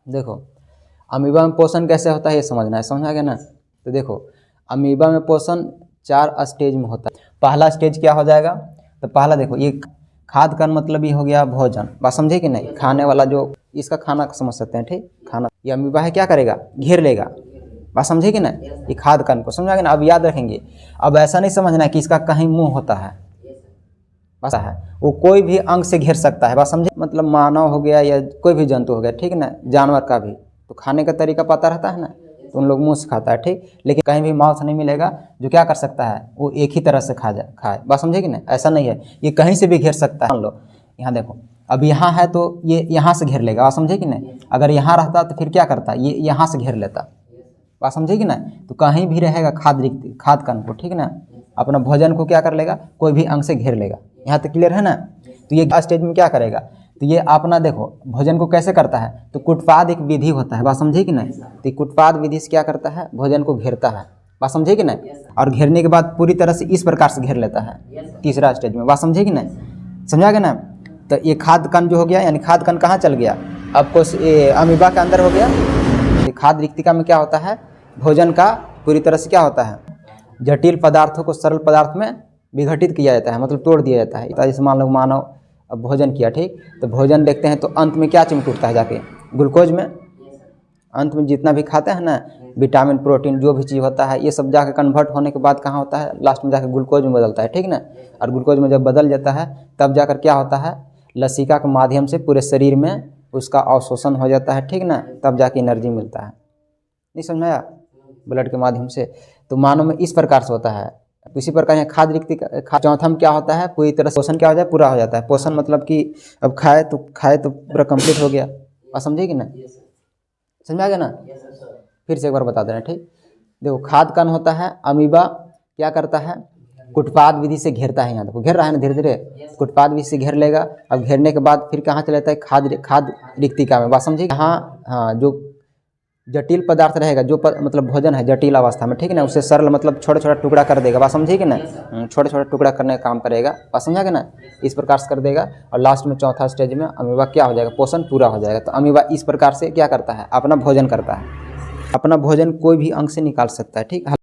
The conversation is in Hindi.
देखो अमीबा में पोषण कैसे होता है ये समझना है, समझा गया ना। तो देखो अमीबा में पोषण 4 स्टेज में होता है। पहला स्टेज क्या हो जाएगा, तो पहला देखो ये खाद्य कण मतलब ये हो गया भोजन, बात समझे कि नहीं, खाने वाला जो इसका खाना समझ सकते हैं, ठीक खाना। ये अमीबा है क्या करेगा, घेर लेगा, बात समझे कि ना, ये खाद्य कण को समझा गया ना। अब याद रखेंगे, अब ऐसा नहीं समझना है कि इसका कहीं मुंह होता है, बस है वो कोई भी अंग से घेर सकता है, बात समझे, मतलब मानव हो गया या कोई भी जंतु हो गया, ठीक है ना, जानवर का भी तो खाने का तरीका पता रहता है ना, तो उन लोग मुंह से खाता है, ठीक। लेकिन कहीं भी माउथ नहीं मिलेगा जो क्या कर सकता है, वो एक ही तरह से खाए, बात समझे कि ना, ऐसा नहीं है, ये कहीं से भी घेर सकता है। मान लो यहाँ देखो, अब यहाँ है तो ये यहाँ से घेर लेगा, बात समझे कि नहीं। अगर यहाँ रहता तो फिर क्या करता, ये यहाँ से घेर लेता, बात समझे कि ना। तो कहीं भी रहेगा खाद्य कण को, ठीक ना, अपना भोजन को क्या कर लेगा, कोई भी अंग से घेर लेगा। यहाँ तक क्लियर है ना। तो ये स्टेज में क्या करेगा, तो ये अपना देखो भोजन को कैसे करता है, तो कुटपाद एक विधि होता है, बात समझे कि नहीं। तो कुटपाद विधि से क्या करता है, भोजन को घेरता है, बात समझे कि नहीं। और घेरने के बाद पूरी तरह से इस प्रकार से घेर लेता है तीसरा स्टेज में, बात समझे कि नहीं, समझा गया ना। तो ये खाद्य कण जो हो गया, यानी खाद्य कण कहाँ चल गया, आपको अमीबा के अंदर हो गया। खाद्य रिक्तिका में क्या होता है, भोजन का पूरी तरह से क्या होता है, जटिल पदार्थों को सरल पदार्थ में विघटित किया जाता है, मतलब तोड़ दिया जाता है। जैसे मान लो मानव अब भोजन किया, ठीक, तो भोजन देखते हैं तो अंत में क्या चिमट उठता है जाके, ग्लूकोज में। अंत में जितना भी खाते हैं ना, विटामिन प्रोटीन जो भी चीज़ होता है, ये सब जाके कन्वर्ट होने के बाद कहाँ होता है, लास्ट में जाके ग्लूकोज में बदलता है, ठीक ना। और ग्लूकोज में जब बदल जाता है तब जाकर क्या होता है, लसिका के माध्यम से पूरे शरीर में उसका अवशोषण हो जाता है, ठीक ना, तब जाके एनर्जी मिलता है। नहीं समझ में आया, ब्लड के माध्यम से। तो मानव में इस प्रकार से होता है। इसी प्रकार यहाँ खाद्य रिक्तिका चौथा में क्या होता है, पूरी तरह से पोषण क्या हो जाए, पूरा हो जाता है। पोषण मतलब कि अब खाए तो पूरा कंप्लीट हो गया, और समझे कि ना, समझ में आ गया ना। फिर से एक बार बता देना, ठीक। देखो खाद्य कण होता है, अमीबा क्या करता है, कुटपाद विधि से घेरता है। यहाँ देखो घेर रहा है ना, धीरे धीरे कुटपाद विधि से घेर लेगा। अब घेरने के बाद फिर कहाँ चला जाता है, खाद्य रिक्तिका में, बात समझे। हाँ जो जटिल पदार्थ रहेगा, जो मतलब भोजन है जटिल अवस्था में, ठीक है ना, उससे सरल मतलब छोटा छोटा टुकड़ा कर देगा, बात समझे कि ना, छोटा छोटा टुकड़ा करने का काम करेगा, बात समझा कि ना, इस प्रकार से कर देगा। और लास्ट में चौथा स्टेज में अमीबा क्या हो जाएगा, पोषण पूरा हो जाएगा। तो अमीबा इस प्रकार से क्या करता है, अपना भोजन करता है। अपना भोजन कोई भी अंग से निकाल सकता है, ठीक है।